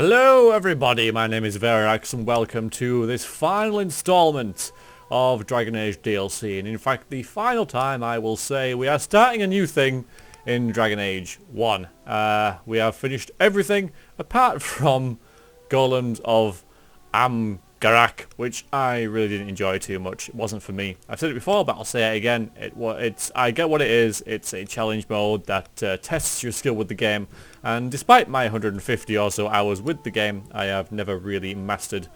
Hello everybody, my name is Verax and welcome to this final installment of Dragon Age DLC. And in fact, the final time I will say we are starting a new thing in Dragon Age 1. We have finished everything apart from Golems of Amgarak, which I really didn't enjoy too much. It wasn't for me. I've said it before, but I'll say it again. I get what it is. It's a challenge mode that tests your skill with the game. And despite my 150 or so hours with the game, I have never really mastered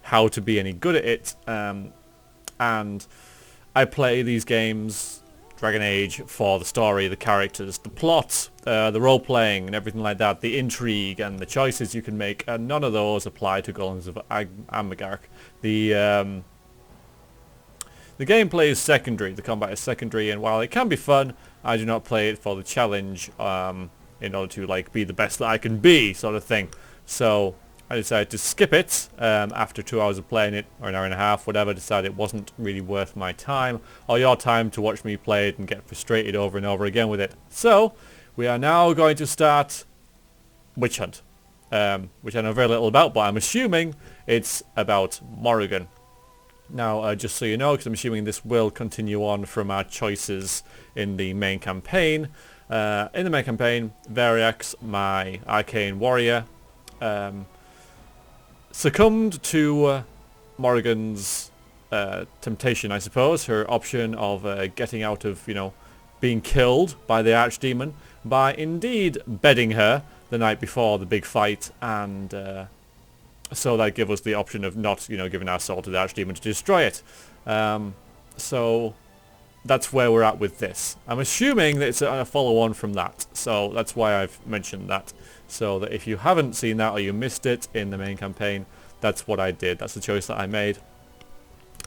how to be any good at it. And I play these games, Dragon Age, for the story, the characters, the plot, the role-playing and everything like that, the intrigue and the choices you can make, and none of those apply to Golems of Amgarak. The gameplay is secondary, the combat is secondary, and while it can be fun, I do not play it for the challenge in order to be the best that I can be, sort of thing. So I decided to skip it after 2 hours of playing it, or an hour and a half, whatever. Decided it wasn't really worth my time or your time to watch me play it and get frustrated over and over again with it. So we are now going to start Witch Hunt, which I know very little about, but I'm assuming it's about Morrigan. Now, just so you know, because I'm assuming this will continue on from our choices in the main campaign. In the main campaign, Variax, my arcane warrior, succumbed to Morrigan's temptation, I suppose, her option of getting out of, being killed by the Archdemon by indeed bedding her the night before the big fight, and so that gave us the option of not, giving our soul to the Archdemon to destroy it. So that's where we're at with this. I'm assuming that it's a follow-on from that, so that's why I've mentioned that. So that if you haven't seen that or you missed it in the main campaign, that's what I did. That's the choice that I made.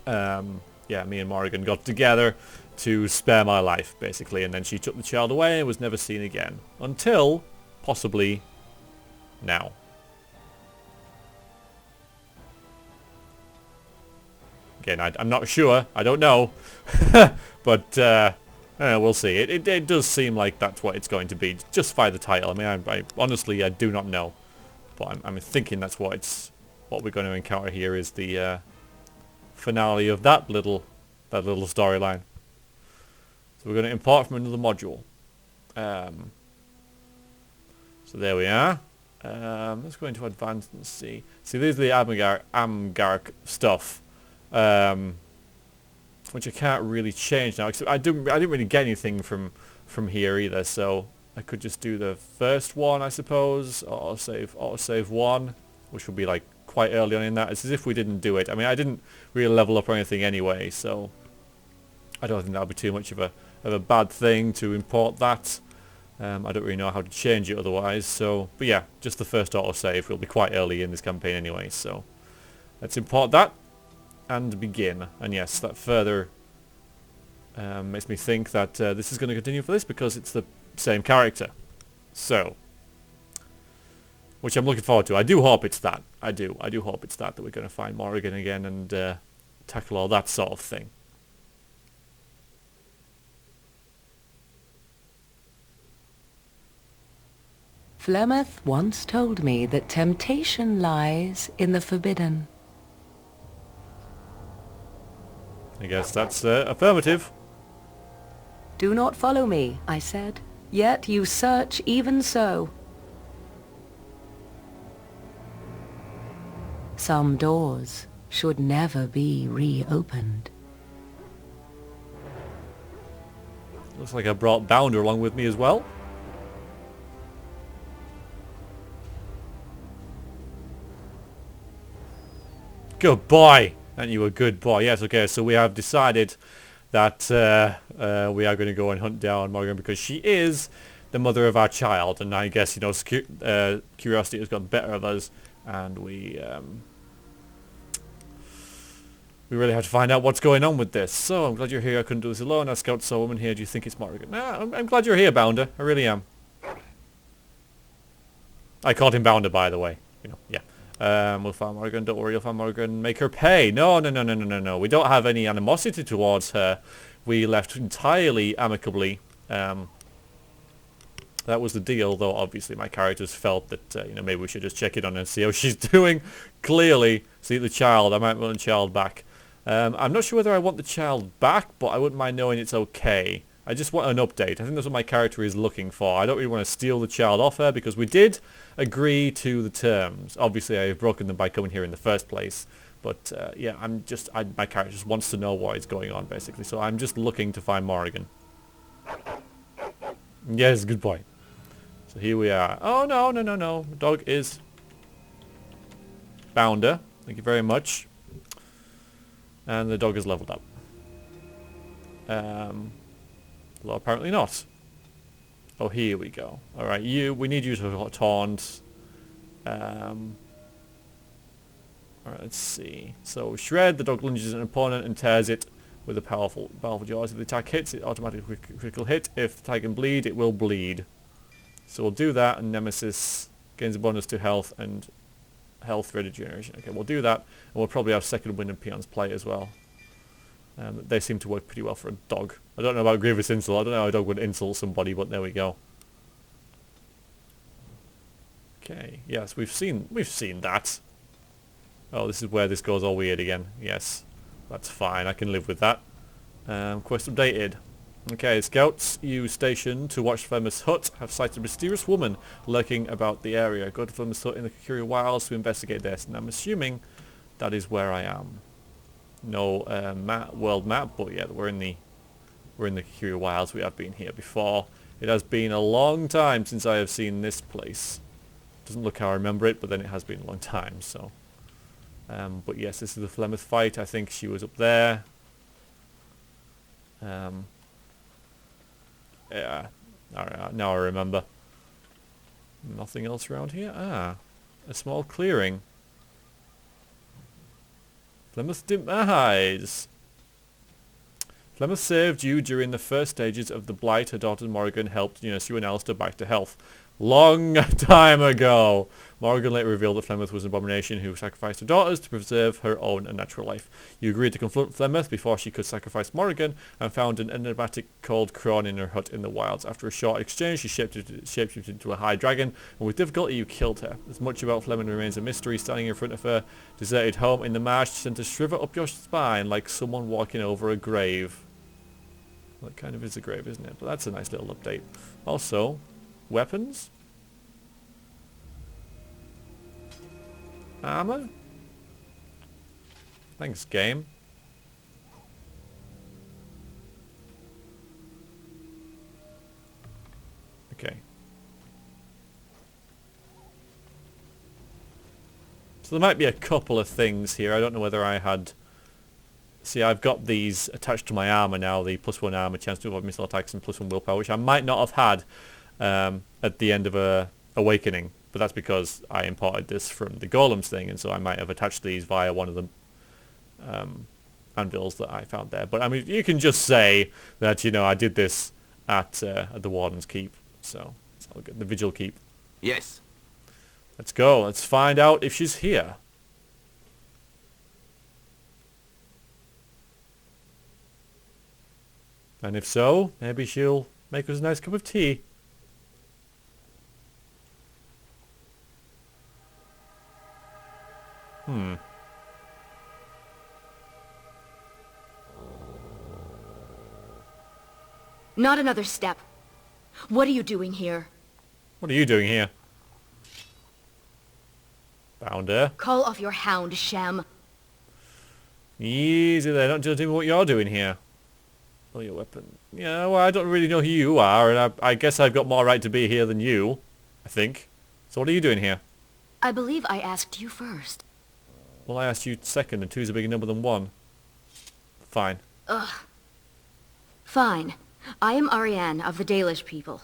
Yeah, me and Morrigan got together to spare my life, basically, and then she took the child away and was never seen again. Until, possibly, now. Again, I'm not sure. I don't know. But we'll see. It does seem like that's what it's going to be. Just by the title. I mean, I honestly, I do not know. But I'm thinking that's what we're going to encounter here is the finale of that little storyline. So we're going to import from another module. So there we are. Let's go into advanced and see. See, these are the Amgarak stuff. Which I can't really change now. Except I didn't really get anything from here either, so I could just do the first one, I suppose. Autosave 1, which would be quite early on in that. It's as if we didn't do it. I mean, I didn't really level up or anything anyway, so I don't think that'll be too much of a bad thing to import that. I don't really know how to change it otherwise. So, but yeah, just the first autosave will be quite early in this campaign anyway. So let's import that and begin. And yes, that further makes me think that this is going to continue for this because it's the same character. So, which I'm looking forward to. I do hope it's that. I do hope it's that we're going to find Morrigan again and tackle all that sort of thing. Flemeth once told me that temptation lies in the forbidden. I guess that's affirmative. Do not follow me, I said, yet you search even so. Some doors should never be reopened. Looks like I brought Bounder along with me as well. Good boy! And you were a good boy. Yes, okay, so we have decided that we are going to go and hunt down Morrigan because she is the mother of our child, and I guess, curiosity has got the better of us, and we really have to find out what's going on with this. So, I'm glad you're here. I couldn't do this alone. Our scout saw a woman here. Do you think it's Morrigan? Nah, I'm glad you're here, Bounder. I really am. I called him Bounder, by the way. Yeah. We'll find Morrigan, don't worry, you'll find Morrigan, make her pay. No. We don't have any animosity towards her. We left entirely amicably That was the deal, though obviously my characters felt that, you know, maybe we should just check in on her and see how she's doing. Clearly, see the child, I might want the child back. I'm not sure whether I want the child back, but I wouldn't mind knowing it's okay. I just want an update. I think that's what my character is looking for. I don't really want to steal the child off her because we did agree to the terms. Obviously, I've broken them by coming here in the first place. But, yeah, my character just wants to know what is going on, basically. So I'm just looking to find Morrigan. Yes, good boy. So here we are. Oh, no. The dog is Bounder. Thank you very much. And the dog is leveled up. Well, apparently not. Oh, here we go. Alright, we need you to taunt. Alright, let's see. So, Shred, the dog lunges at an opponent and tears it with a powerful jaws. If the attack hits, it automatically critical hit. If the attack can bleed, it will bleed. So we'll do that, and Nemesis gains a bonus to health and health regeneration. Okay, we'll do that, and we'll probably have second wind and Peon's play as well. They seem to work pretty well for a dog. I don't know about Grievous Insult. I don't know how a dog would insult somebody, but there we go. Okay, yes, we've seen that. Oh, this is where this goes all weird again. Yes, that's fine. I can live with that. Quest updated. Okay, scouts you stationed to watch Flemeth's hut have sighted a mysterious woman lurking about the area. Go to Flemeth's hut in the Kikiri Wilds to investigate this, and I'm assuming that is where I am. No world map, but yeah, we're in the Kikiri Wilds. We have been here before. It has been a long time since I have seen this place. Doesn't look how I remember it, but then it has been a long time. So, but yes, this is the Flemeth fight. I think she was up there. Yeah, alright, now I remember. Nothing else around here? Ah, a small clearing. Flemeth demise. Flemeth saved you during the first stages of the blight. Her daughter Morrigan helped nurse you and Alistair back to health. Long time ago. Morrigan later revealed that Flemeth was an abomination who sacrificed her daughters to preserve her own unnatural life. You agreed to confront Flemeth before she could sacrifice Morrigan and found an enigmatic cold crone in her hut in the wilds. After a short exchange, she shapeshifted into a high dragon, and with difficulty you killed her. As much about Flemeth remains a mystery, standing in front of her deserted home in the marsh sent a shiver up your spine like someone walking over a grave. Well, it kind of is a grave, isn't it? But that's a nice little update. Also, weapons? Armor? Thanks, game. Okay. So there might be a couple of things here. I don't know whether I had... See, I've got these attached to my armor now. The +1 armor, chance to avoid missile attacks, and +1 willpower, which I might not have had at the end of Awakening. But that's because I imported this from the Golems thing, and so I might have attached these via one of the anvils that I found there. But I mean, you can just say that, you know, I did this at the Warden's Keep, so it's all good. The Vigil Keep. Yes. Let's go. Let's find out if she's here. And if so, maybe she'll make us a nice cup of tea. Not another step. What are you doing here? What are you doing here? Bounder. Call off your hound, Shem. Easy there, don't tell me what you're doing here. Oh, your weapon. Yeah, well, I don't really know who you are, and I guess I've got more right to be here than you, I think. So what are you doing here? I believe I asked you first. Well, I asked you second, and 2 is a bigger number than 1. Fine. Ugh. Fine. I am Ariane of the Dalish people.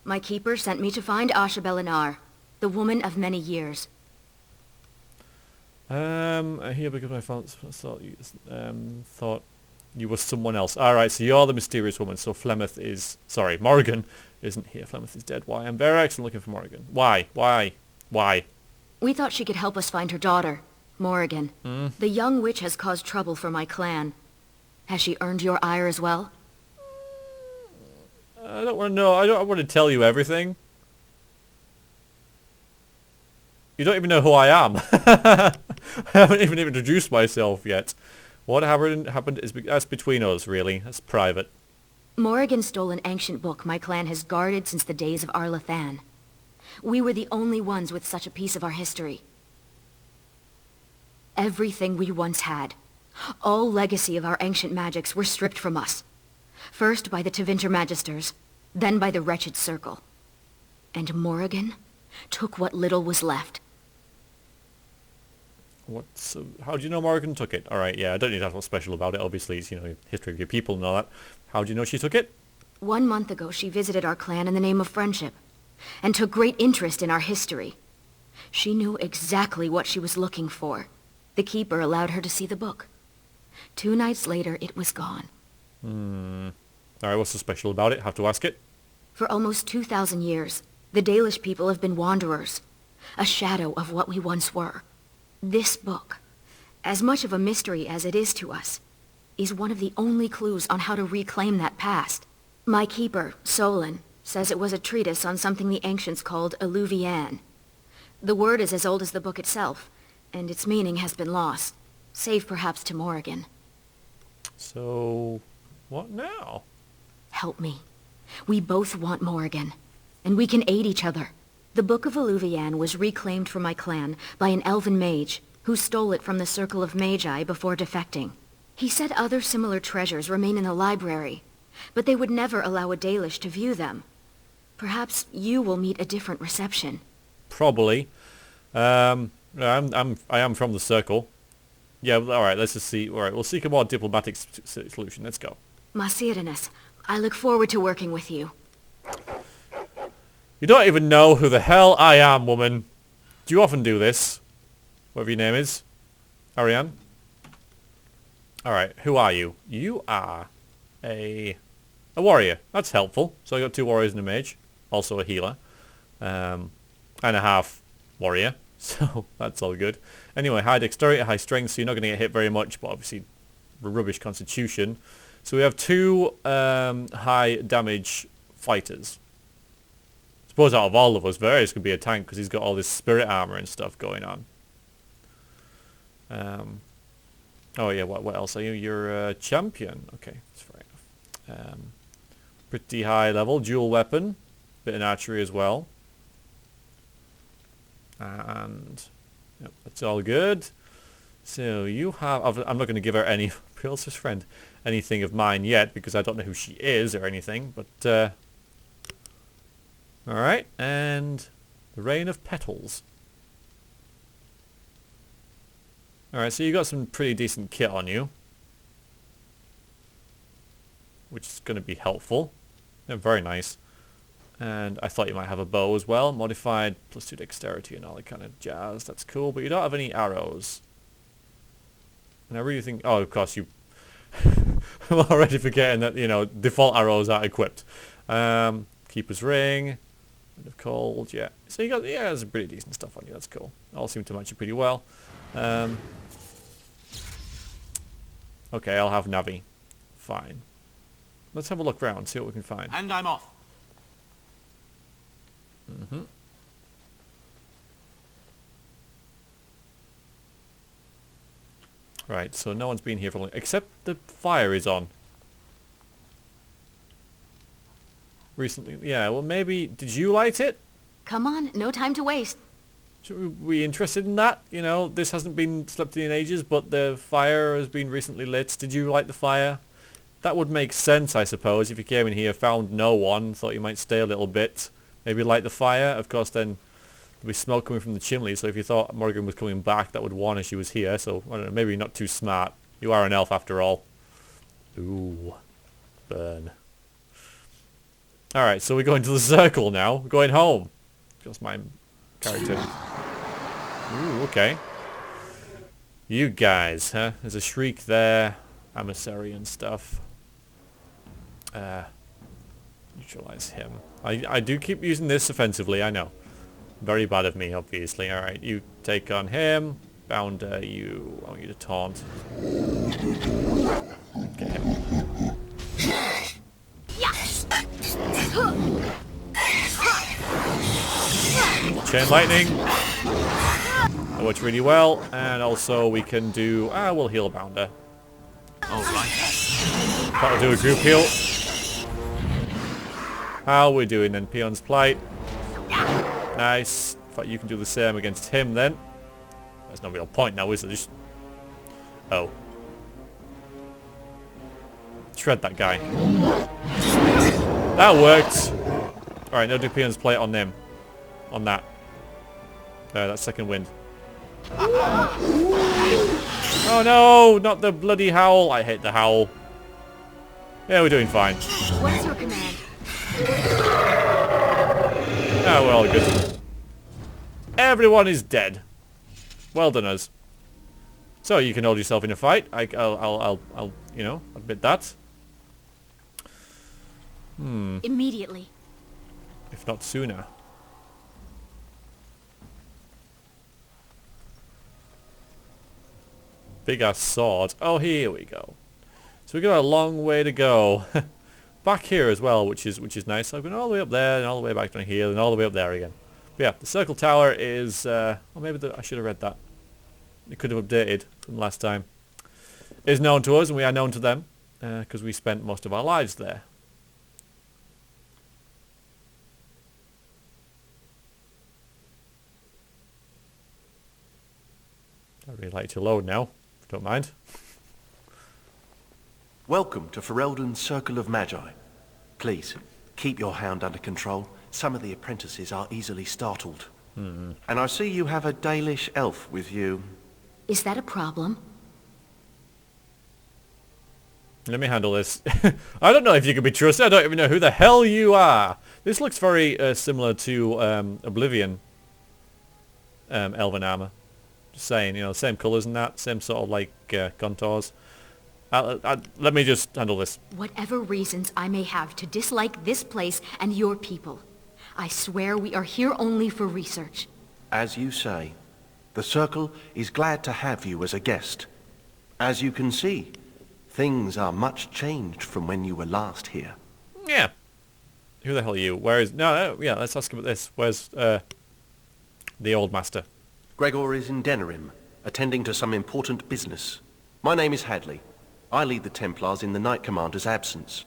My keeper sent me to find Asha Belinar, the woman of many years. Here because my thought you were someone else. Alright, so you're the mysterious woman, so Flemeth is... Sorry, Morrigan isn't here. Flemeth is dead. Why? I'm very excellent looking for Morrigan. Why? We thought she could help us find her daughter, Morrigan. The young witch has caused trouble for my clan. Has she earned your ire as well? I don't want to know. I want to tell you everything. You don't even know who I am. I haven't even introduced myself yet. What happened is that's between us, really. That's private. Morrigan stole an ancient book my clan has guarded since the days of Arlathan. We were the only ones with such a piece of our history. Everything we once had, all legacy of our ancient magics, were stripped from us. First by the Tevinter Magisters, then by the wretched Circle. And Morrigan took what little was left. How do you know Morrigan took it? Alright, yeah, I don't need to ask what's special about it. Obviously, it's, history of your people and all that. How do you know she took it? 1 month ago, she visited our clan in the name of friendship, and took great interest in our history. She knew exactly what she was looking for. The Keeper allowed her to see the book. 2 nights later, it was gone. Alright, what's so special about it? Have to ask it. For almost 2,000 years, the Dalish people have been wanderers, a shadow of what we once were. This book, as much of a mystery as it is to us, is one of the only clues on how to reclaim that past. My keeper, Solon, says it was a treatise on something the ancients called Alluvian. The word is as old as the book itself, and its meaning has been lost, save perhaps to Morrigan. So, what now? Help me. We both want Morrigan, and we can aid each other. The Book of Alluvian was reclaimed for my clan by an elven mage who stole it from the Circle of Magi before defecting. He said other similar treasures remain in the library, but they would never allow a Dalish to view them. Perhaps you will meet a different reception. Probably. I am from the Circle. Yeah, alright, let's just see. Alright, we'll seek a more diplomatic solution. Let's go. Masirinus, I look forward to working with you. You don't even know who the hell I am, woman. Do you often do this? Whatever your name is. Ariane? Alright, who are you? You are a warrior. That's helpful. So I got 2 warriors and a mage. Also a healer. And a half warrior. So that's all good. Anyway, high dexterity, high strength, so you're not going to get hit very much, but obviously rubbish constitution. So we have 2 high damage fighters. Suppose out of all of us, Various could be a tank because he's got all this spirit armor and stuff going on. Oh yeah, what else are you? You're a champion. Okay, that's fair enough. Pretty high level, dual weapon, bit in archery as well. And yep, that's all good. So you have... I'm not going to give her any... closest friend anything of mine yet because I don't know who she is or anything, but... Alright, and the Rain of Petals. Alright, so you got some pretty decent kit on you, which is going to be helpful. Yeah, very nice. And I thought you might have a bow as well. Modified +2 dexterity and all that kind of jazz. That's cool, but you don't have any arrows. And I really think... Oh, of course, you... I'm already forgetting that, default arrows are equipped. Keeper's Ring. Wind of Cold, yeah. So you got... Yeah, there's some pretty decent stuff on you. That's cool. All seem to match you pretty well. Okay, I'll have Navi. Fine. Let's have a look around, see what we can find. And I'm off. Right, so no one's been here for long, except the fire is on. Recently, yeah, well maybe, did you light it? Come on, no time to waste. Should we be interested in that? This hasn't been slept in ages, but the fire has been recently lit. Did you light the fire? That would make sense, I suppose, if you came in here, found no one, thought you might stay a little bit. Maybe light the fire. Of course, then there'd be smoke coming from the chimney, so if you thought Morrigan was coming back, that would warn her she was here, so, I don't know, maybe not too smart. You are an elf, after all. Ooh. Burn. Alright, so we're going to the circle now. We're going home. Just my character. Ooh, okay. You guys, huh? There's a shriek there. Emissary and stuff. Neutralize him. I do keep using this offensively, I know. Very bad of me, obviously. Alright, you take on him. Bounder, I want you to taunt. Get him. Chain lightning. works really well. And also we can do... we'll heal Bounder. Alright. That'll do a group heal. How are we doing then? Peon's Plight. Nice. In fact, you can do the same against him then. There's no real point now, is there? Just... Oh. Shred that guy. That worked. Alright, now do Peon's Plight on them. On that. That second wind. Oh no! Not the bloody howl. I hate the howl. Yeah, we're doing fine. What's your command? Oh, we're all good. Everyone is dead. Well done, us. So you can hold yourself in a fight. I'll you know, admit that. Immediately. If not sooner. Big ass sword. Oh, here we go. So we've got a long way to go. Back here as well, which is nice. So I've been all the way up there and all the way back down here and all the way up there again. But yeah, the circle tower is... or maybe I should have read that. It could have updated from last time. Is known to us and we are known to them. Because we spent most of our lives there. I'd really like to load now, if you don't mind. Welcome to Ferelden's Circle of Magi. Please, keep your hound under control. Some of the apprentices are easily startled. And I see you have a Dalish elf with you. Is that a problem? Let me handle this. I don't know if you can be trusted. I don't even know who the hell you are. This looks very similar to Oblivion elven armor. Just saying, you know, same colours and that, same sort of like contours. Let me just handle this. Whatever reasons I may have to dislike this place and your people, I swear we are here only for research. As you say, the Circle is glad to have you as a guest. As you can see, things are much changed from when you were last here. Yeah. Who the hell are you? Where is... No, yeah, let's ask about this. Where's the old master? Gregor is in Denerim, attending to some important business. My name is Hadley. I lead the Templars in the Knight Commander's absence.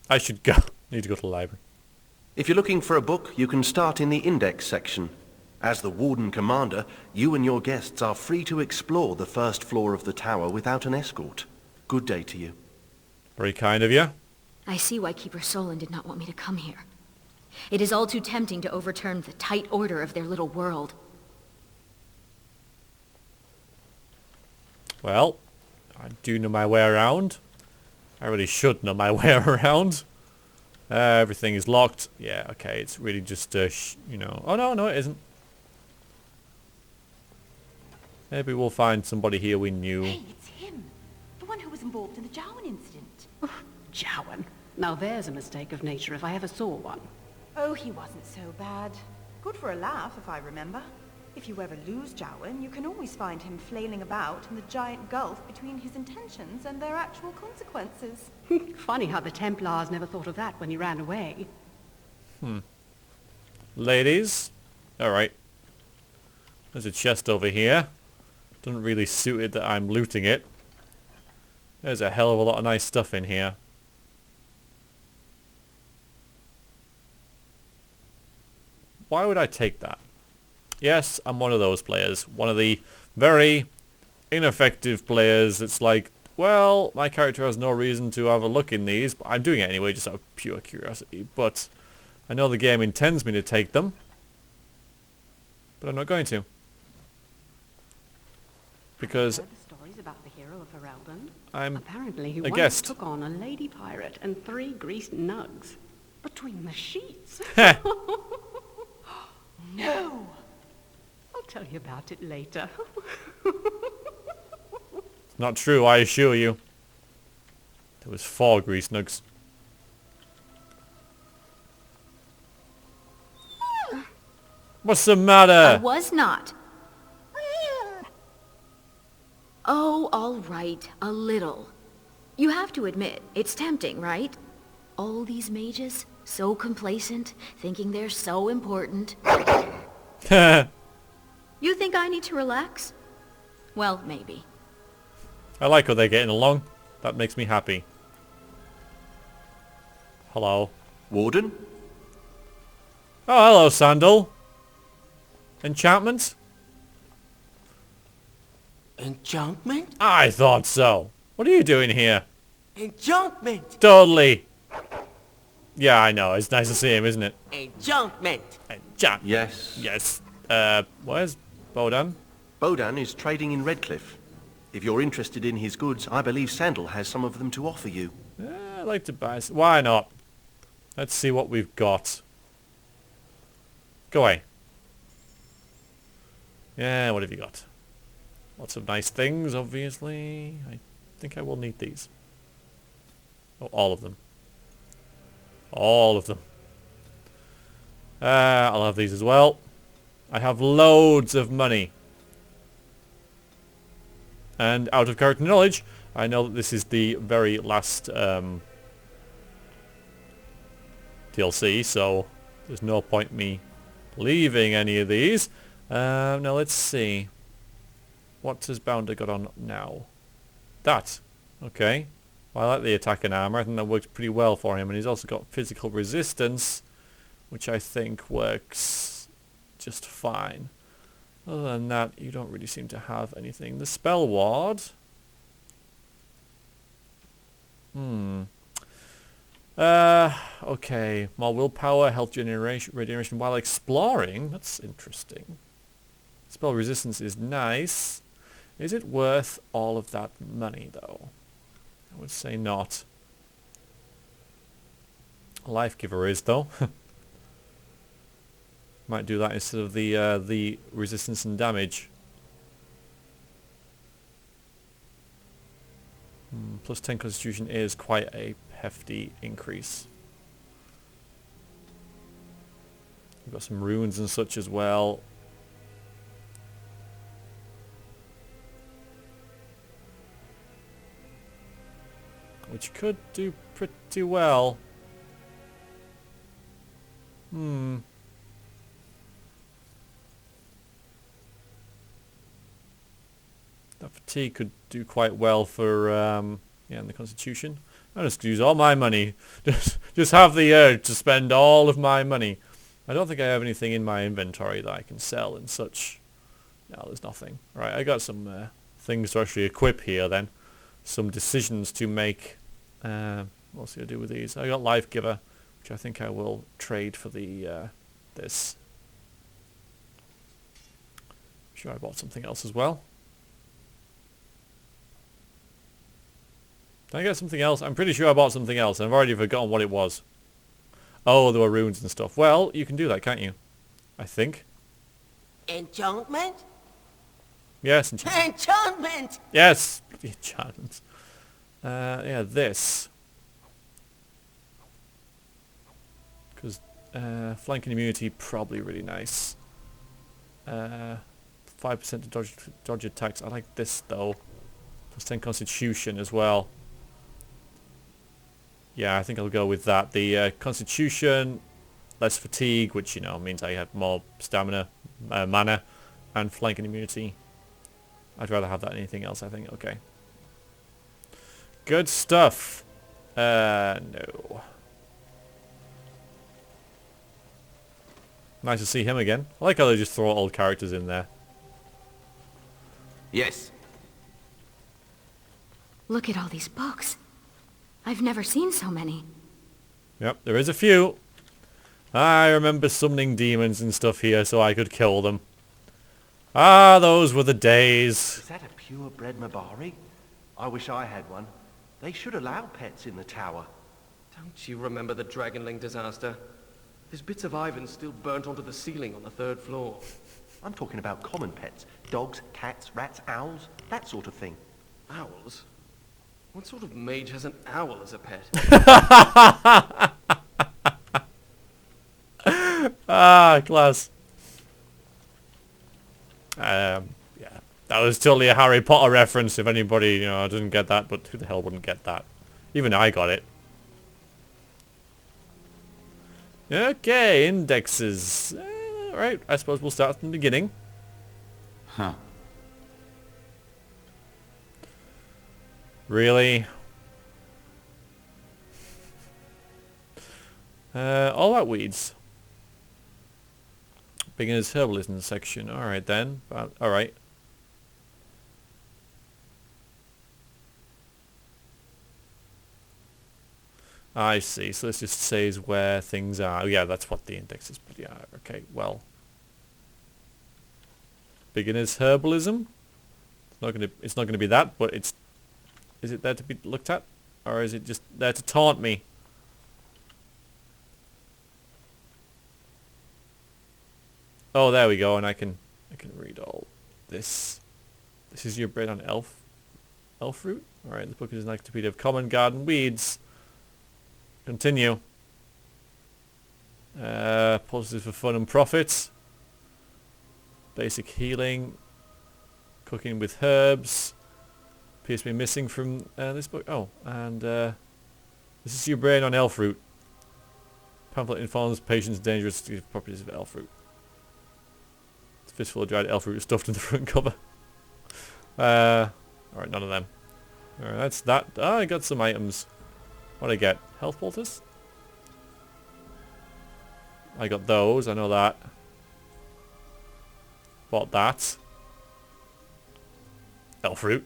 I should go. Need to go to the library. If you're looking for a book, you can start in the index section. As the Warden Commander, you and your guests are free to explore the first floor of the tower without an escort. Good day to you. Very kind of you. I see why Keeper Solon did not want me to come here. It is all too tempting to overturn the tight order of their little world. Well, I do know my way around. I really should know my way around. Everything is locked. Yeah, okay, it's really just, you know... Oh, no, it isn't. Maybe we'll find somebody here we knew. Hey, it's him. The one who was involved in the Jowan incident. Jowan? Now there's a mistake of nature if I ever saw one. Oh, he wasn't so bad. Good for a laugh, if I remember. If you ever lose Jowan, you can always find him flailing about in the giant gulf between his intentions and their actual consequences. Funny how the Templars never thought of that when he ran away. Ladies. Alright. There's a chest over here. Doesn't really suit it that I'm looting it. There's a hell of a lot of nice stuff in here. Why would I take that? Yes, I'm one of those players. One of the very ineffective players. It's like, well, my character has no reason to have a look in these, but I'm doing it anyway just out of pure curiosity. But I know the game intends me to take them. But I'm not going to. Because Heard the stories about the hero of Ferelden? I'm Apparently he a once guest. took on a lady pirate and 3 greased nugs. Between the sheets. No! I'll tell you about it later. Not true, I assure you. There was 4 grease nugs. What's the I matter? was not. Oh, all right, a little. You have to admit, it's tempting, right? All these mages, so complacent, thinking they're so important. You think I need to relax? Well, maybe. I like how they're getting along. That makes me happy. Hello. Warden? Oh, hello, Sandal. Enchantment? Enchantment? I thought so. What are you doing here? Enchantment! Totally. Yeah, I know. It's nice to see him, isn't it? Enchantment! Enchant. Yes. Yes. Where's Bodan? Bodan is trading in Redcliffe. If you're interested in his goods, I believe Sandal has some of them to offer you. I'd like to buy... Why not? Let's see what we've got. Go away. Yeah, what have you got? Lots of nice things, obviously. I think I will need these. Oh, all of them. All of them. I'll have these as well. I have loads of money. And out of character knowledge, I know that this is the very last DLC, so there's no point me leaving any of these. Now let's see. What has Bounder got on now? That. Okay. Well, I like the attack and armor. I think that works pretty well for him. And he's also got physical resistance, which I think works just fine. Other than that, you don't really seem to have anything. The spell ward. Okay. More willpower, health regeneration while exploring. That's interesting. Spell resistance is nice. Is it worth all of that money, though? I would say not. Life Giver is, though. Might do that instead of the resistance and damage. Plus 10 Constitution is quite a hefty increase. We've got some runes and such as well. Which could do pretty well. The fatigue could do quite well for yeah, and the Constitution. I'll just use all my money. just have the urge to spend all of my money. I don't think I have anything in my inventory that I can sell and such. No, there's nothing. Right, I got some things to actually equip here then. Some decisions to make. What's he gonna do with these? I got Life Giver, which I think I will trade for the this. Sure, I bought something else as well. Did I get something else? I'm pretty sure I bought something else, and I've already forgotten what it was. Oh, there were runes and stuff. Well, you can do that, can't you? I think. Enchantment? Yes, enchantment. Enchantment! Yes, enchantment. Yeah, this. Because flanking immunity, probably really nice. 5% to dodge attacks. I like this, though. Plus 10 Constitution as well. Yeah, I think I'll go with that. The Constitution, less fatigue, which, you know, means I have more stamina, mana, and flanking immunity. I'd rather have that than anything else, I think. Okay. Good stuff. No. Nice to see him again. I like how they just throw old characters in there. Yes. Look at all these books. I've never seen so many. Yep, there is a few. I remember summoning demons and stuff here so I could kill them. Ah, those were the days. Is that a purebred Mabari? I wish I had one. They should allow pets in the tower. Don't you remember the Dragonling disaster? There's bits of Ivan still burnt onto the ceiling on the 3rd floor. I'm talking about common pets. Dogs, cats, rats, owls, that sort of thing. Owls? What sort of mage has an owl as a pet? Ah, class. Yeah, that was totally a Harry Potter reference if anybody, you know, didn't get that, but who the hell wouldn't get that? Even I got it. Okay, indexes. Right, I suppose we'll start from the beginning. Huh. Really? All about weeds. Beginner's herbalism section. Alright then. Alright. I see. So this just says where things are. Oh, yeah, that's what the index is. But yeah, okay, well. Beginner's herbalism. It's not gonna be that, but it's. Is it there to be looked at, or is it just there to taunt me? Oh, there we go, and I can read all this. This is your bread on elf root. All right, the book is an encyclopedia of common garden weeds. Continue. Positive for fun and profit. Basic healing. Cooking with herbs. Appears to be missing from this book. Oh, and this is your brain on elf root. Pamphlet informs patients dangerous properties of elf root. It's fistful of dried elf root stuffed in the front cover. Alright, none of them. Alright, that's that. I got some items. What did I get? Health bolters? I got those, I know that. Bought that. Elf root.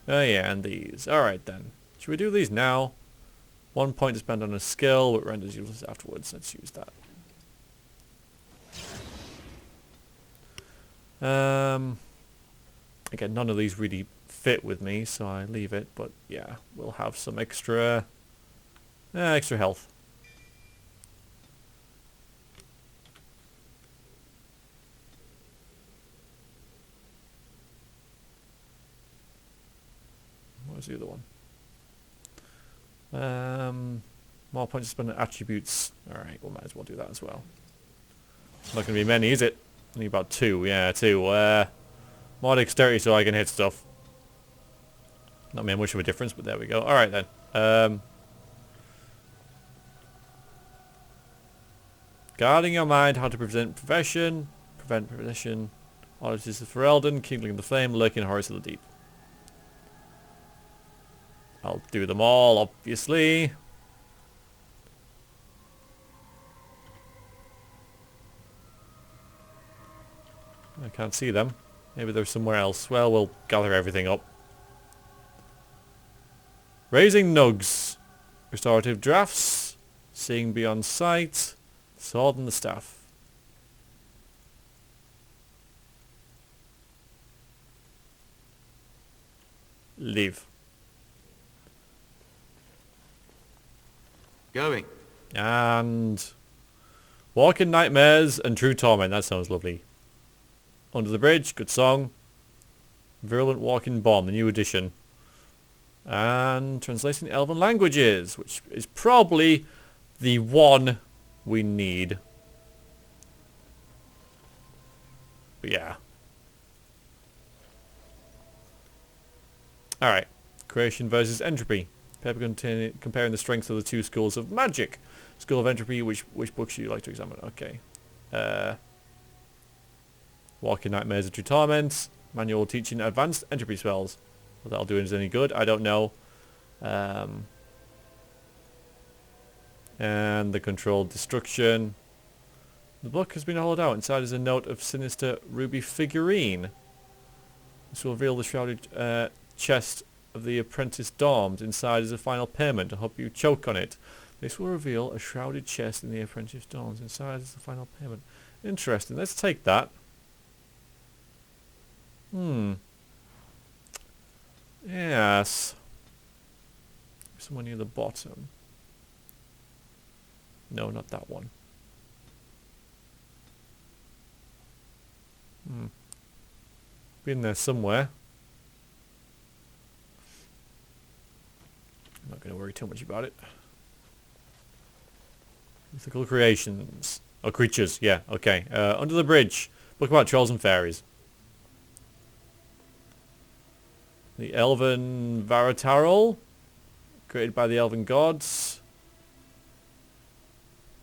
Oh yeah, and these. Alright then. Should we do these now? 1 point to spend on a skill, but renders useless afterwards. Let's use that. Again, none of these really fit with me, so I leave it. But yeah, we'll have some extra health. What was the other one? More points to spend on attributes. Alright, we might as well do that as well. Not going to be many, is it? Only about 2. Yeah, 2. More dexterity so I can hit stuff. Not made much of a difference, but there we go. Alright then. Guarding your mind, how to prevent possession. Oddities of Ferelden, kindling the flame, lurking horrors of the deep. I'll do them all, obviously. I can't see them. Maybe they're somewhere else. Well, we'll gather everything up. Raising nugs. Restorative drafts. Seeing beyond sight. Sword and the staff. Leave. Going. And Walk in Nightmares and True Torment. That sounds lovely. Under the Bridge, good song. Virulent Walking Bomb, the new edition. And Translating Elven Languages, which is probably the one we need. But yeah. Alright. Creation versus Entropy. Paper comparing the strengths of the two schools of magic. School of Entropy, which books you like to examine? Okay. Walking Nightmares and True Torment. Manual teaching advanced entropy spells. What that'll do is any good, I don't know. And the Controlled Destruction. The book has been hollowed out. Inside is a note of sinister ruby figurine. This will reveal the shrouded chest of the Apprentice Dorms. Inside is a final payment to help you choke on it. This will reveal a shrouded chest in the Apprentice Dorms. Inside is the final payment. Interesting. Let's take that. Yes. Somewhere near the bottom. No, not that one. Been there somewhere. I'm not going to worry too much about it. Mythical creations. Oh, creatures. Yeah, okay. Under the Bridge. Book about trolls and fairies. The Elven Varatarol. Created by the Elven Gods.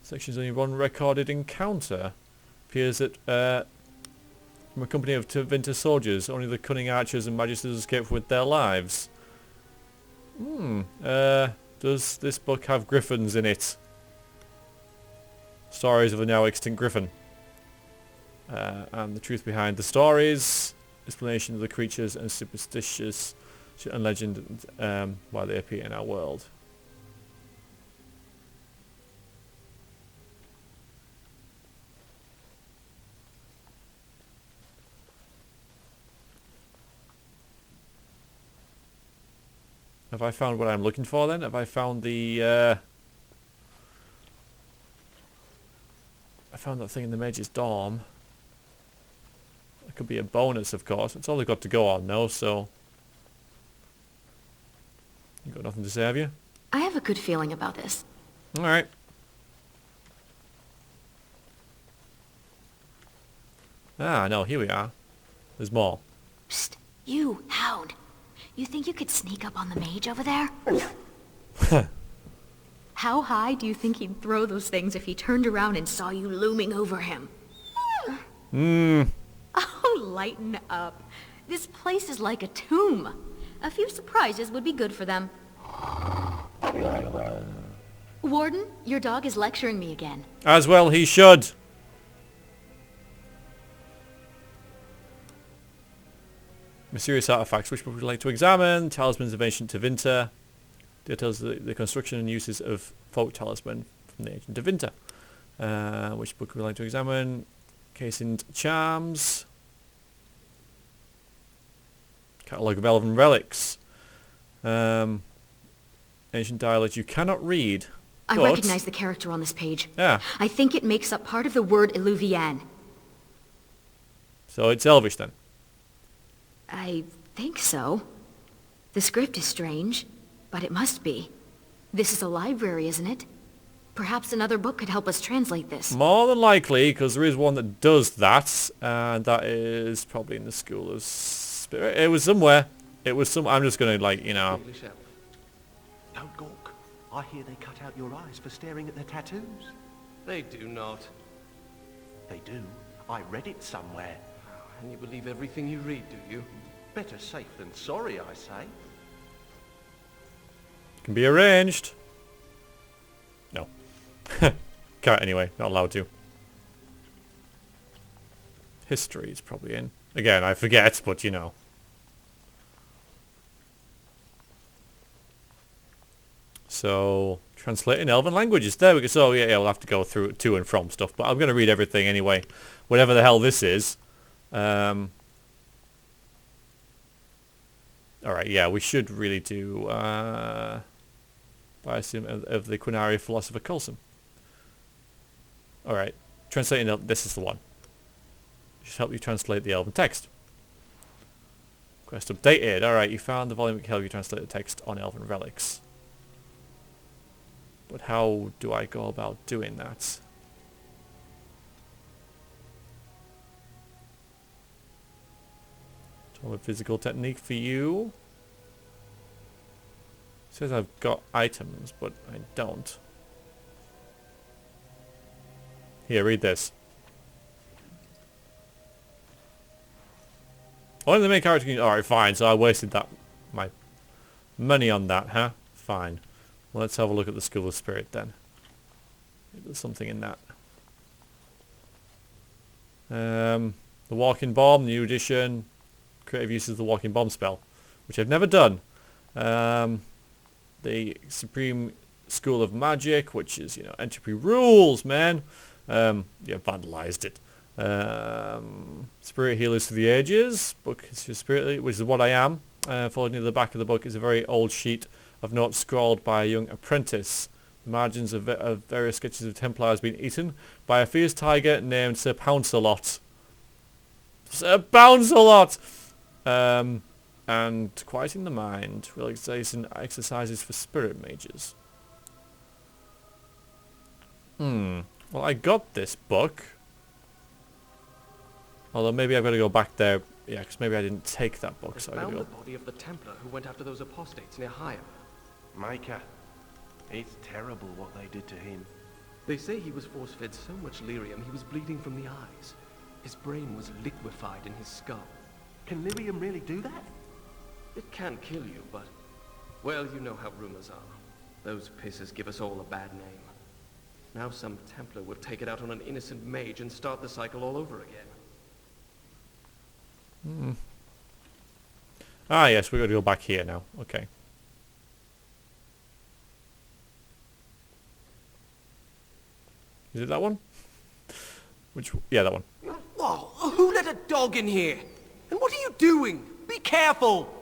Section's only one recorded encounter. Appears at From a company of Tevinter soldiers, only the cunning archers and magisters escape with their lives. Does this book have griffins in it? Stories of a now extinct griffin. And the truth behind the stories, explanation of the creatures and superstitious and legend why they appear in our world. Have I found what I'm looking for then? Have I found the... I found that thing in the mage's dorm. It could be a bonus, of course. It's all they've got to go on now, so... You got nothing to say, have you? I have a good feeling about this. Alright. Ah, no, here we are. There's more. Psst, you, hound. You think you could sneak up on the mage over there? How high do you think he'd throw those things if he turned around and saw you looming over him? Oh, lighten up. This place is like a tomb. A few surprises would be good for them. Warden, your dog is lecturing me again. As well he should. Mysterious artifacts, which we would like to examine. Talismans of ancient Tevinter. Details of the construction and uses of folk talisman from the ancient Tevinter. Which book we would like to examine. Casinged charms. Catalogue of elven relics. Ancient dialect you cannot read. I recognize the character on this page. Yeah. I think it makes up part of the word Illuvian. So it's Elvish then. I think so. The script is strange, but it must be. This is a library, isn't it? Perhaps another book could help us translate this. More than likely, because there is one that does that, and that is probably in the School of Spirit. It was somewhere. It was some. I'm just gonna English elf. Don't gawk. I hear they cut out your eyes for staring at their tattoos. They do not. They do. I read it somewhere. And you believe everything you read, do you? Better safe than sorry, I say. Can be arranged. No. Can't anyway. Not allowed to. History is probably in. Again, I forget, but you know. So, translating elven languages. There we go. So, yeah, we'll have to go through to and from stuff. But I'm going to read everything anyway. Whatever the hell this is. Alright, yeah, we should really do Biosym of the Quinaria Philosopher Coulson. Alright, translating, this is the one. Just help you translate the elven text. Quest updated. Alright, you found the volume that can help you translate the text on elven relics. But how do I go about doing that? A physical technique for you. It says I've got items, but I don't. Here, read this. Only the main character can... Alright, fine, so I wasted my money on that, huh? Fine. Well, let's have a look at the School of Spirit then. Maybe there's something in that. The Walking Bomb, new edition. Creative uses of the Walking Bomb spell, which I've never done. The Supreme School of Magic, which is, entropy rules, man. Vandalized it. Spirit Healers for the Ages, book is Spirit, which is what I am. Followed near the back of the book is a very old sheet of notes scrawled by a young apprentice. The margins of various sketches of Templars being eaten by a fierce tiger named Sir Pouncelot. Sir Pouncelot! And quieting the mind, relaxation exercises for spirit mages. Well, I got this book. Although maybe I've got to go back there. Yeah, because maybe I didn't take that book. So I found gotta the body of the Templar who went after those apostates near Higham. Micah, it's terrible what they did to him. They say he was force-fed so much lyrium he was bleeding from the eyes. His brain was liquefied in his skull. Can lyrium really do that? It can kill you, but... well, you know how rumors are. Those pisses give us all a bad name. Now some Templar will take it out on an innocent mage and start the cycle all over again. Ah, yes, we've got to go back here now. Okay. Is it that one? Which... yeah, that one. Whoa! Who let a dog in here? And what are you doing? Be careful!